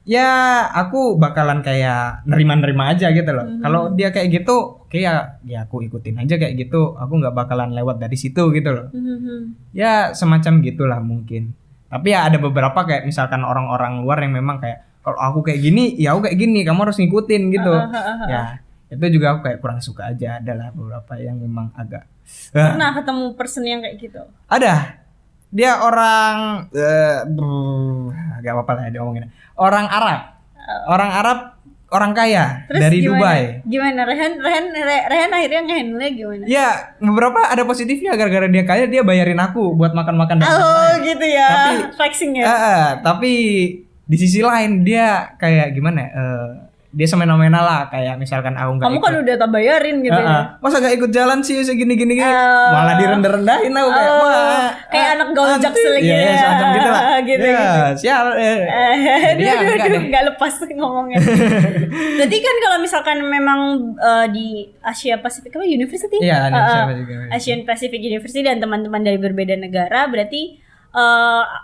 ya aku bakalan kayak nerima-nerima aja gitu loh. Kalau dia kayak gitu, kayak ya aku ikutin aja kayak gitu. Aku nggak bakalan lewat dari situ gitu loh. Ya semacam gitulah mungkin. Tapi ya ada beberapa kayak misalkan orang-orang luar yang memang kayak kalau aku kayak gini, ya aku kayak gini, kamu harus ngikutin gitu. Ya itu juga aku kayak kurang suka aja. Adalah beberapa yang memang agak. Pernah ketemu person yang kayak gitu? Ada. Dia orang gak apa-apa lah dia ngomongin. Orang Arab. Orang kaya. Terus dari gimana? Dubai. Gimana Rehan akhirnya ngehandle gimana? Ya beberapa ada positifnya, gara-gara dia kaya dia bayarin aku buat makan-makan dan gitu ya. Tapi flexing ya. Tapi di sisi lain dia kayak gimana? Dia semena-mena lah, kayak misalkan aku nggak. Kamu kan udah tak bayarin gitu ya. Masa gak ikut jalan sih segini-gini malah direndah-rendahin aku kayak kayak anak gaul jaksel gitu. Iya, semacam gitu lah. Gitu. Sial. Enggak lepas ngomongnya. Berarti kan kalau misalkan memang di Asia Pasifik apa University? Iya, Asian Pacific University dan teman-teman dari berbeda negara, berarti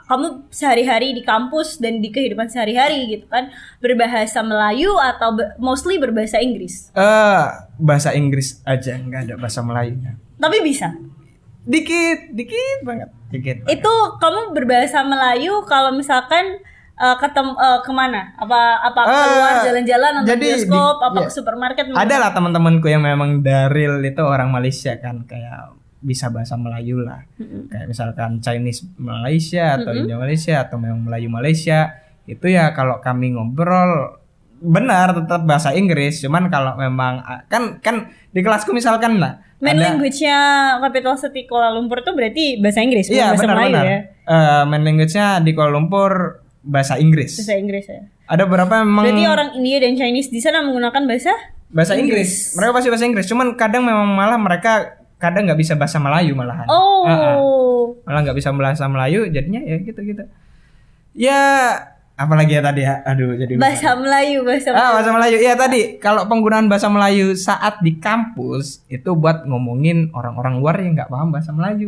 kamu sehari-hari di kampus dan di kehidupan sehari-hari gitu kan berbahasa Melayu atau mostly berbahasa Inggris? Bahasa Inggris aja, nggak ada bahasa Melayunya. Tapi bisa? Dikit banget. Itu kamu berbahasa Melayu kalau misalkan ketemu kemana? Apa keluar jalan-jalan nonton bioskop? Ke supermarket? Ada lah teman-temanku yang memang daril itu orang Malaysia kan, kayak bisa bahasa Melayu lah. Kayak misalkan Chinese Malaysia atau India Malaysia atau memang Melayu Malaysia. Itu ya kalau kami ngobrol benar tetap bahasa Inggris. Cuman kalau memang kan di kelasku misalkan lah main language-nya Capital City Kuala Lumpur tuh berarti bahasa Inggris, bukan bahasa Melayu ya. Main language-nya di Kuala Lumpur bahasa Inggris. Bahasa Inggris ya. Ada beberapa memang. Berarti orang India dan Chinese di sana menggunakan bahasa Inggris. Mereka pasti bahasa Inggris. Cuman kadang memang malah mereka kadang nggak bisa bahasa Melayu malahan. Malah nggak bisa bahasa Melayu, jadinya ya gitu. Ya Apalagi ya tadi ya, aduh jadi lupa. Bahasa Melayu. Bahasa Melayu. Iya tadi, kalau penggunaan bahasa Melayu saat di kampus itu buat ngomongin orang-orang luar yang nggak paham bahasa Melayu.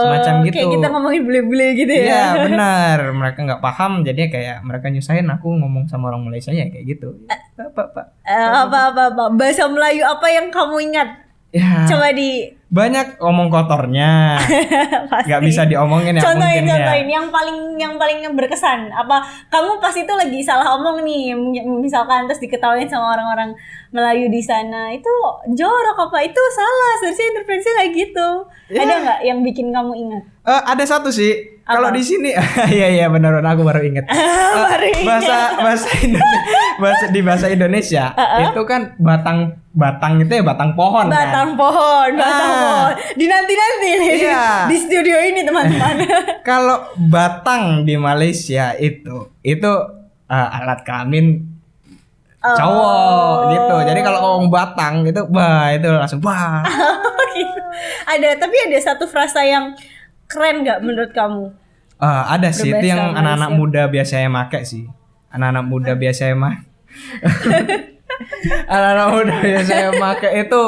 Semacam gitu. Kayak kita ngomongin bule-bule gitu ya. Iya benar, mereka nggak paham, jadi kayak mereka nyusahin aku ngomong sama orang Malaysia ya kayak gitu. Pak. Apa bahasa Melayu apa yang kamu ingat? Ya. Coba di banyak omong kotornya. Nggak bisa diomongin ya. Contohin yang paling berkesan. Apa kamu pas itu lagi salah omong nih, misalkan terus diketawain sama orang-orang Melayu di sana, itu jorok apa itu salah, seharusnya intervensi kayak gitu. Ada nggak yang bikin kamu ingat? Ada satu sih. Kalau di sini iya benar aku baru ingat. Bahasa Indonesia itu kan batang itu ya batang pohon. Batang pohon. Dinanti nih di studio ini teman-teman. Kalau batang di Malaysia itu alat kelamin cowok gitu. Jadi kalau ngomong batang itu itu langsung gitu. Tapi ada satu frasa yang keren nggak menurut kamu? Ada sih, itu yang anak-anak muda biasanya make sih. Anak-anak muda biasanya anak-anak muda biasanya make itu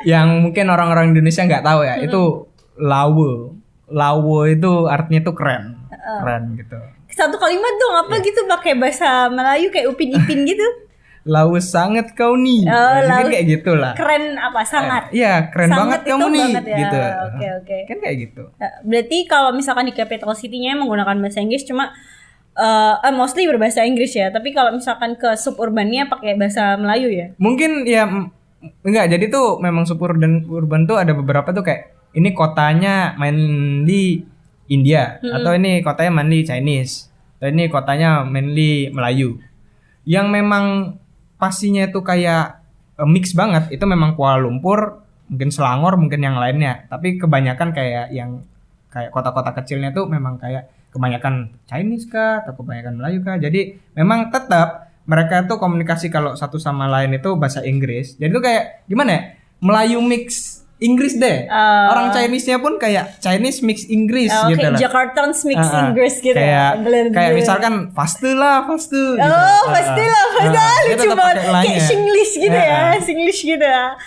yang mungkin orang-orang Indonesia nggak tahu ya. Itu lawo itu artinya itu keren gitu. Satu kalimat dong apa gitu pakai bahasa Melayu kayak Upin Ipin gitu. Lawu sangat kau nih. Mungkin kayak gitulah. Keren apa? Sangat. Iya, keren sangat banget kamu nih ya. gitu. Oke. Kan kayak gitu. Berarti kalau misalkan di capital city-nya menggunakan bahasa Inggris cuma mostly berbahasa Inggris ya, tapi kalau misalkan ke suburbannya pakai bahasa Melayu ya. Mungkin ya enggak, jadi tuh memang suburban tuh ada beberapa tuh kayak ini kotanya mainly India atau ini kotanya mainly Chinese. Atau ini kotanya mainly Melayu. Yang memang pastinya itu kayak mix banget itu memang Kuala Lumpur, mungkin Selangor, mungkin yang lainnya. Tapi kebanyakan kayak yang kayak kota-kota kecilnya tuh memang kayak kebanyakan Chinese kah atau kebanyakan Melayu kah. Jadi memang tetap mereka tuh komunikasi kalau satu sama lain itu bahasa Inggris. Jadi tuh kayak gimana ya? Melayu mix Inggris deh. Orang Chinese-nya pun kayak Chinese mix Inggris gitu lah. Jakartans mix Inggris gitu. Kayak misalkan faste lah. Faste lah. Lucu banget. Kayak Singlish gitu ya. Singlish gitu ya.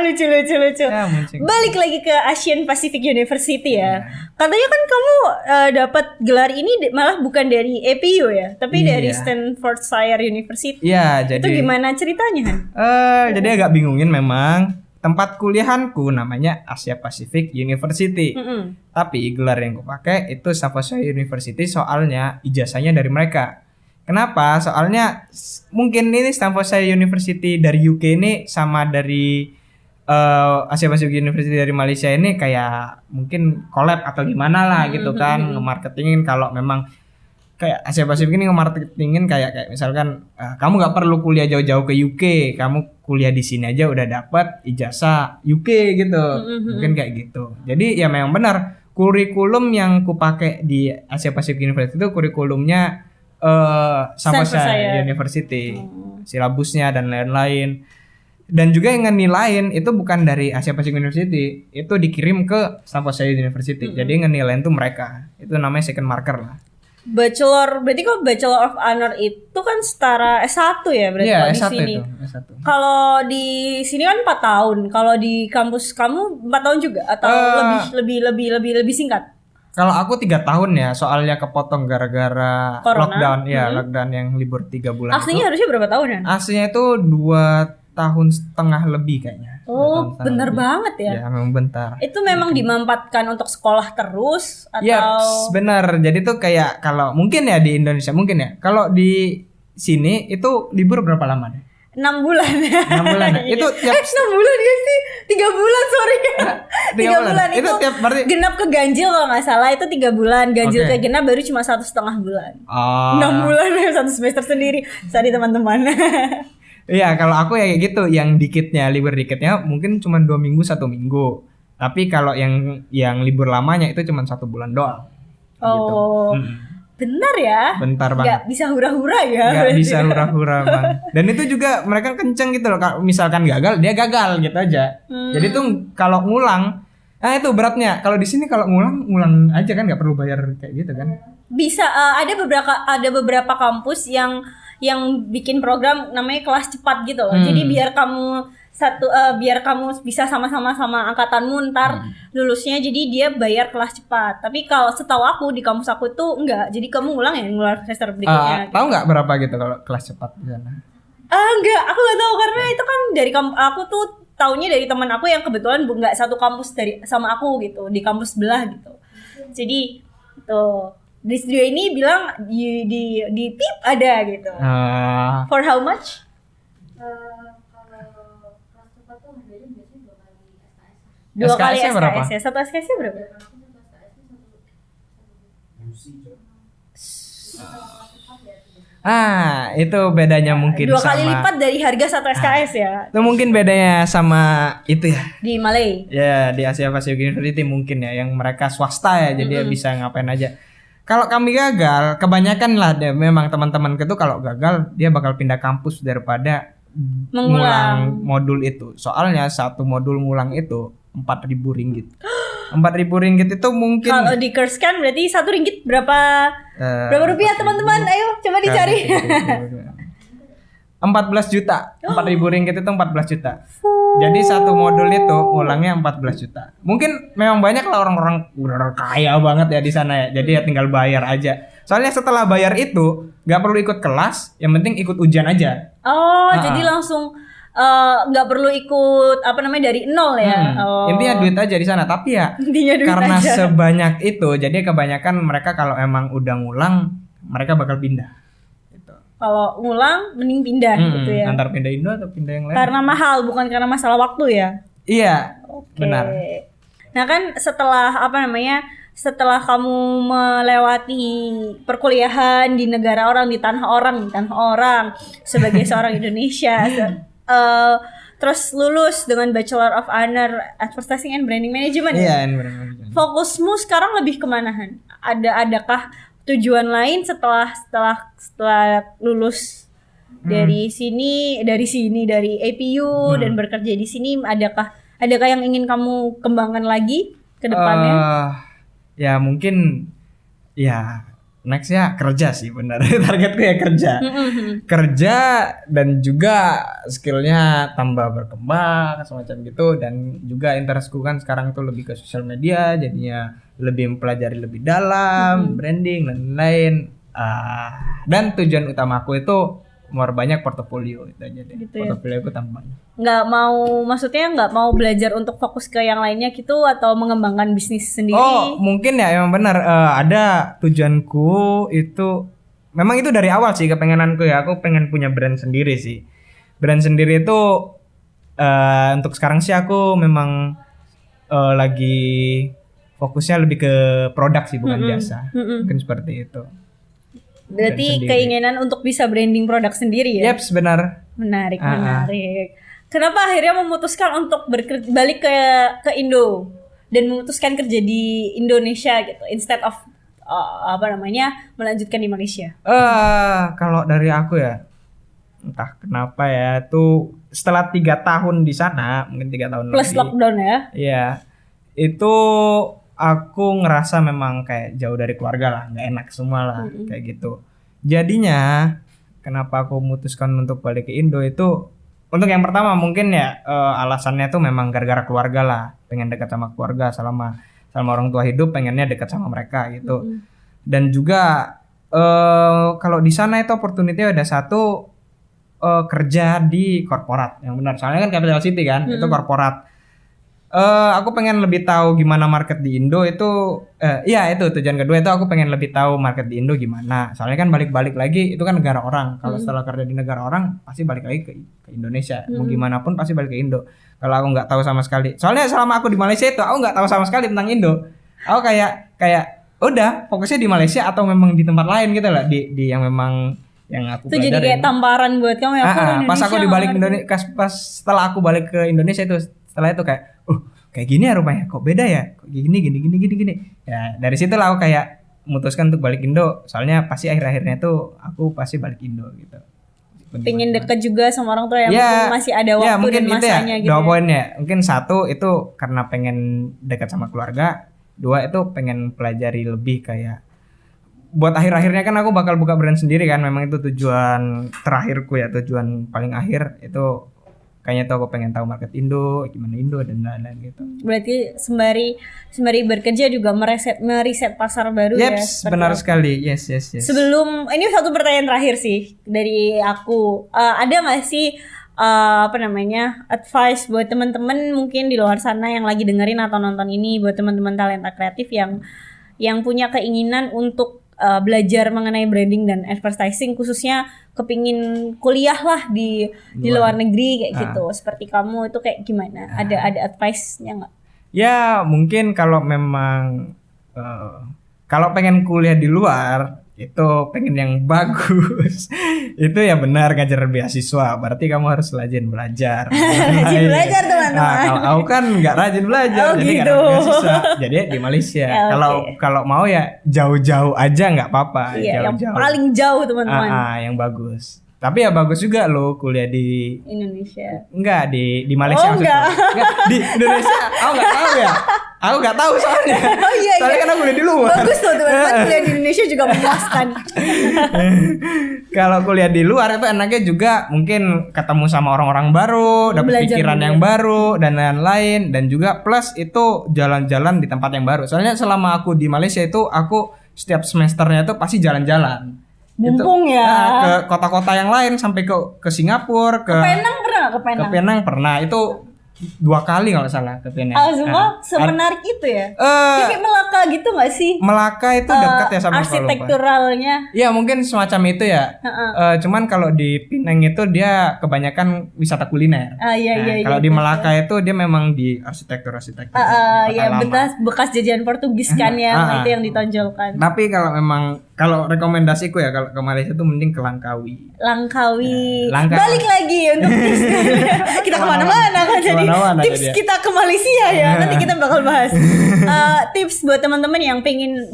Lucu. Ya, balik lagi ke Asian Pacific University ya. Katanya kan kamu dapat gelar ini malah bukan dari APU ya, tapi dari Staffordshire University. Iya, jadi itu gimana ceritanya? Jadi agak bingungin memang. Tempat kuliahanku namanya Asia Pacific University. Tapi gelar yang gue pakai itu Staffordshire University, soalnya ijazahnya dari mereka. Kenapa? Soalnya mungkin ini Staffordshire University dari UK ini sama dari Asia Pacific University dari Malaysia ini kayak mungkin collab atau gimana lah gitu kan, nge-marketingin kalau memang kayak Asia Pasifik ini nge-marketingin kayak misalkan kamu nggak perlu kuliah jauh-jauh ke UK, kamu kuliah di sini aja udah dapat ijazah UK gitu, mungkin kayak gitu. Jadi ya memang benar kurikulum yang ku pakai di Asia Pacific University itu kurikulumnya Staffordshire University, silabusnya dan lain-lain. Dan juga yang ngenilain itu bukan dari Asia Pacific University, itu dikirim ke Staffordshire University. Jadi ngenilain tuh mereka, itu namanya second marker lah. Berarti kalau Bachelor of Honor itu kan setara S1 ya berarti kalau di sini. S1. Kalau di sini kan 4 tahun. Kalau di kampus kamu 4 tahun juga atau lebih singkat? Kalau aku 3 tahun ya, soalnya kepotong gara-gara lockdown ya, lockdown yang libur 3 bulan. Aslinya harusnya berapa tahun ya? Aslinya itu 2 tahun setengah lebih kayaknya. Oh, bener banget ya. Ya, memang bentar. Itu memang dimampatkan untuk sekolah terus atau? Ya, benar. Jadi tuh kayak kalau mungkin ya di Indonesia mungkin ya. Kalau di sini itu libur berapa lama deh? 6 bulan. 6 bulan. Itu tiap 6 bulan ya sih? 3 bulan sorry. 3 bulan. Itu tiap berarti genap ke ganjil kalau nggak salah itu 3 bulan. Ganjil ke genap baru cuma 1,5 bulan. 6 bulan 1 semester sendiri. Sorry teman-teman. Iya, kalau aku ya kayak gitu, yang dikitnya libur dikitnya mungkin cuma 2 minggu 1 minggu. Tapi kalau yang libur lamanya itu cuma 1 bulan doang. Oh, gitu. Benar ya? Bentar banget. Gak bisa hura-hura ya? Gak bisa hura-hura bang. Dan itu juga mereka kenceng gitu loh. Misalkan gagal, dia gagal gitu aja. Jadi tuh kalau ngulang, itu beratnya. Kalau di sini kalau ngulang aja kan, nggak perlu bayar kayak gitu kan? bisa ada beberapa kampus yang bikin program namanya kelas cepat gitu loh. Jadi biar kamu bisa sama angkatanmu ntar lulusnya, jadi dia bayar kelas cepat. Tapi kalau setahu aku di kampus aku tuh enggak. Jadi kamu ngulang semester berikutnya. Tahu nggak berapa gitu kalau kelas cepat di sana? Enggak, aku nggak tahu karena itu kan dari aku tuh taunya dari teman aku yang kebetulan nggak satu kampus sama aku gitu, di kampus sebelah gitu. Jadi tuh di studio ini bilang di tip ada gitu. For how much? Dua kali SKS berapa? Satu SKS berapa? Itu bedanya mungkin 2 kali lipat dari harga satu SKS ya. Itu mungkin bedanya sama itu ya. Di Malay. Ya, di Asia Pacific University mungkin ya, yang mereka swasta ya, jadi bisa ngapain aja. Kalau kami gagal, kebanyakan lah memang teman-temanku tuh kalau gagal dia bakal pindah kampus daripada ngulang modul itu. Soalnya satu modul ngulang itu 4.000 ringgit. 4.000 ringgit itu mungkin kalau dikurskan berarti 1 ringgit berapa rupiah teman-teman? Ayo coba dicari. 14 juta. 4.000 ringgit itu 14 juta. Jadi satu modul itu ngulangnya 14 juta. Mungkin memang banyak lah orang-orang kaya banget ya di sana ya. Jadi ya tinggal bayar aja. Soalnya setelah bayar itu nggak perlu ikut kelas, yang penting ikut ujian aja. Jadi langsung nggak perlu ikut dari nol ya. Intinya duit aja di sana. Tapi ya karena aja. Sebanyak itu, jadi kebanyakan mereka kalau emang udah ngulang, mereka bakal pindah. Gitu. Kalau ngulang mending pindah gitu ya. Antar pindah Indo atau pindah yang lain. Karena mahal, bukan karena masalah waktu ya. Iya. Benar. Nah kan setelah kamu melewati perkuliahan di negara orang, di tanah orang sebagai seorang Indonesia. Terus lulus dengan Bachelor of Honor Advertising and Branding Management. Iya, Branding Management. Fokusmu sekarang lebih kemana, Han? Adakah tujuan lain setelah lulus dari APU dan bekerja di sini? Adakah yang ingin kamu kembangkan lagi ke depannya? Ya mungkin ya next ya kerja sih, benar. Targetku ya kerja dan juga skillnya tambah berkembang semacam gitu. Dan juga interestku kan sekarang tuh lebih ke sosial media, jadinya lebih mempelajari lebih dalam branding dan lain-lain. Dan tujuan utamaku itu banyak portofolio itu aja deh. Gitu portofolio aku tambah banyak. Nggak mau belajar untuk fokus ke yang lainnya gitu, atau mengembangkan bisnis sendiri? Mungkin ya emang benar. Ada tujuanku itu, memang itu dari awal sih kepengenanku ya. Aku pengen punya brand sendiri sih. Brand sendiri itu untuk sekarang sih aku memang lagi fokusnya lebih ke produk sih, bukan jasa. Mungkin seperti itu. Berarti keinginan untuk bisa branding produk sendiri ya? Yeps, benar. Menarik. Kenapa akhirnya memutuskan untuk balik ke Indo dan memutuskan kerja di Indonesia gitu, instead of melanjutkan di Malaysia? Kalau dari aku ya, entah kenapa ya, tuh setelah 3 tahun di sana, mungkin 3 tahun plus lebih, lockdown ya? Iya, itu aku ngerasa memang kayak jauh dari keluarga lah, nggak enak semua lah, kayak gitu. Jadinya kenapa aku memutuskan untuk balik ke Indo itu, untuk yang pertama mungkin ya alasannya tuh memang gara-gara keluarga lah, pengen dekat sama keluarga, selama orang tua hidup pengennya dekat sama mereka gitu. Dan juga kalau di sana itu opportunity ada satu, kerja di korporat yang benar, soalnya kan Capital City kan, itu korporat. Aku pengen lebih tahu gimana market di Indo itu. Itu tujuan kedua, itu aku pengen lebih tahu market di Indo gimana. Soalnya kan balik lagi itu kan negara orang. Kalau setelah kerja di negara orang pasti balik lagi ke Indonesia. Mau gimana pun pasti balik ke Indo. Kalau aku nggak tahu sama sekali. Soalnya selama aku di Malaysia itu aku nggak tahu sama sekali tentang Indo. Aku kayak udah fokusnya di Malaysia atau memang di tempat lain gitu lah, di yang memang yang aku pelajarin. Itu jadi kayak tamparan buat kamu ya. Pas aku dibalik Indonesia, pas setelah aku balik ke Indonesia itu, setelah itu kayak kayak gini ya rumahnya, kok beda ya, kok gini. Ya dari situ lah aku kayak memutuskan untuk balik Indo. Soalnya pasti akhir-akhirnya tuh aku pasti balik Indo gitu. Pengen deket juga sama orang tua yang masih ada waktu dan masanya gitu. Dua poinnya, mungkin satu itu karena pengen dekat sama keluarga, dua itu pengen pelajari lebih kayak buat akhir-akhirnya kan aku bakal buka brand sendiri kan, memang itu tujuan terakhirku ya, tujuan paling akhir itu kayaknya tuh aku pengen tahu market Indo, gimana Indo dan lain-lain gitu. Berarti sembari bekerja juga meriset pasar baru ya. Benar sekali. Yes. Sebelum ini satu pertanyaan terakhir sih dari aku. Ada nggak sih advice buat teman-teman mungkin di luar sana yang lagi dengerin atau nonton ini, buat teman-teman talenta kreatif yang punya keinginan untuk belajar mengenai branding dan advertising, khususnya kepingin kuliah lah di luar negeri kayak gitu. Seperti kamu itu kayak gimana? Ada advice-nya nggak? Ya mungkin kalau memang kalau pengen kuliah di luar itu pengen yang bagus itu ya benar ngajar beasiswa, berarti kamu harus rajin belajar. Rajin belajar teman-teman. Nah, kalau aku kan nggak rajin belajar, jadi nggak dapat beasiswa, jadi di Malaysia. Kalau mau ya jauh-jauh aja nggak apa-apa. Iya, yang paling jauh teman-teman. Yang bagus. Tapi ya bagus juga lo kuliah di Indonesia. Enggak, di Malaysia maksudnya. Enggak, di Indonesia. Aku enggak tahu ya. Aku enggak tahu soalnya. Soalnya kan aku kuliah di luar. Bagus tuh teman-teman, kuliah di Indonesia juga memuaskan. Kalau kuliah di luar itu enaknya juga mungkin ketemu sama orang-orang baru, dapat pikiran yang baru dan lain-lain, dan juga plus itu jalan-jalan di tempat yang baru. Soalnya selama aku di Malaysia itu aku setiap semesternya itu pasti jalan-jalan. Mumpung itu, ke kota-kota yang lain sampai ke Singapura, ke Penang pernah nggak? Ke Penang pernah, itu 2 kali kalau salah ke Penang. Semua semenarik itu ya? Kayak Melaka gitu nggak sih? Melaka itu dekat ya sama arsitekturalnya. Iya mungkin semacam itu ya. Cuman kalau di Penang itu dia kebanyakan wisata kuliner. Iya. Kalau di Melaka itu dia memang di arsitektur. Ya bekas jajahan Portugis kan ya, itu yang ditonjolkan. Tapi kalau rekomendasiku ya kalau ke Malaysia tuh mending ke Langkawi. Balik lagi untuk tips. Kita kemana-mana kan, jadi tips kita ke Malaysia ya. Nanti kita bakal bahas tips buat teman-teman yang pengen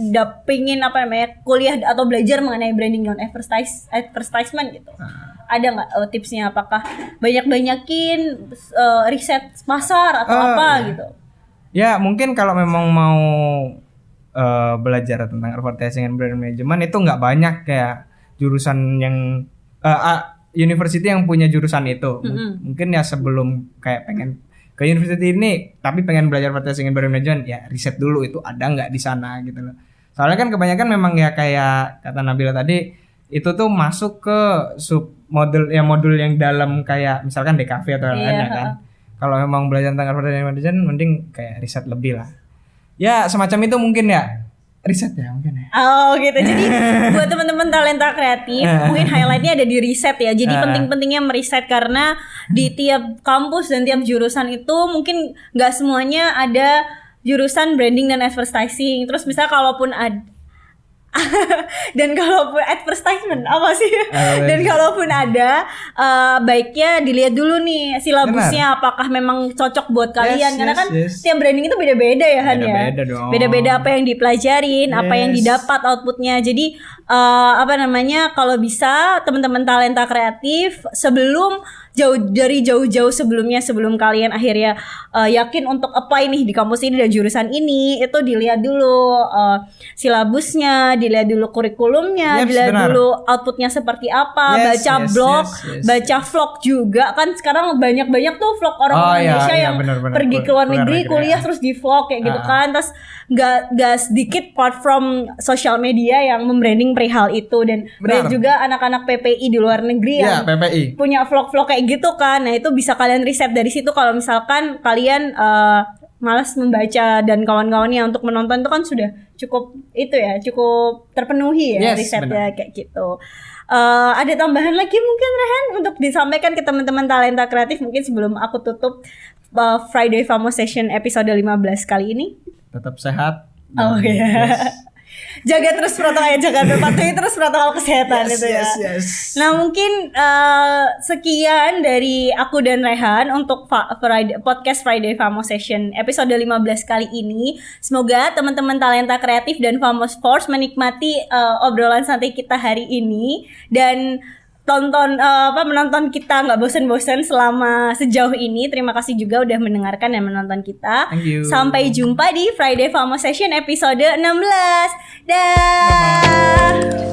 kuliah atau belajar mengenai branding dan advertisement gitu. Ada nggak tipsnya? Apakah banyakin riset pasar atau gitu? Ya mungkin kalau memang mau belajar tentang advertising and brand management itu nggak banyak kayak jurusan yang university yang punya jurusan itu. Mungkin ya sebelum kayak pengen ke university ini tapi pengen belajar advertising and brand management, ya riset dulu itu ada nggak di sana gitu loh. Soalnya kan kebanyakan memang ya kayak kata Nabila tadi itu tuh masuk ke sub modul yang dalam kayak misalkan DKV atau lainnya kan. Kalau memang belajar tentang advertising and management mending kayak riset lebih lah. Ya semacam itu mungkin ya, riset ya mungkin ya. Oh gitu. Jadi buat teman-teman talenta kreatif mungkin highlightnya ada di riset ya. Jadi penting-pentingnya meriset, karena di tiap kampus dan tiap jurusan itu mungkin nggak semuanya ada jurusan branding dan advertising. Terus misalnya kalaupun ada dan kalaupun advertisement apa sih? Dan kalaupun ada, baiknya dilihat dulu nih silabusnya apakah memang cocok buat kalian, karena kan tiap branding itu beda-beda ya Han ya. Beda-beda apa yang dipelajarin, apa yang didapat outputnya. Jadi kalau bisa teman-teman talenta kreatif jauh-jauh sebelumnya, sebelum kalian akhirnya yakin untuk apply nih di kampus ini dan jurusan ini, itu dilihat dulu silabusnya, dilihat dulu kurikulumnya, dilihat dulu outputnya seperti apa, baca blog, baca vlog juga kan sekarang banyak tuh vlog orang Indonesia yang pergi ke luar negeri kuliah terus di vlog kayak gitu kan. Terus nggak sedikit platform sosial media yang membranding perihal itu, dan juga anak-anak PPI di luar negeri yang punya vlog-vlog kayak gitu kan. Nah itu bisa kalian riset dari situ kalau misalkan kalian malas membaca dan kawan-kawannya untuk menonton, itu kan sudah cukup terpenuhi ya risetnya kayak gitu. Ada tambahan lagi mungkin Rehan untuk disampaikan ke teman-teman talenta kreatif mungkin sebelum aku tutup Friday Famo Session episode 15 kali ini? Tetap sehat. Jaga terus patuhi terus protokol kesehatan itu ya. Nah mungkin sekian dari aku dan Rehan untuk podcast Friday Famo Session episode 15 kali ini. Semoga teman-teman talenta kreatif dan Famos Force menikmati obrolan santai kita hari ini, dan menonton kita nggak bosan-bosan selama sejauh ini. Terima kasih juga udah mendengarkan dan menonton kita. Thank you. Sampai jumpa di Friday FAMO Session episode 16. Dah. Bye-bye.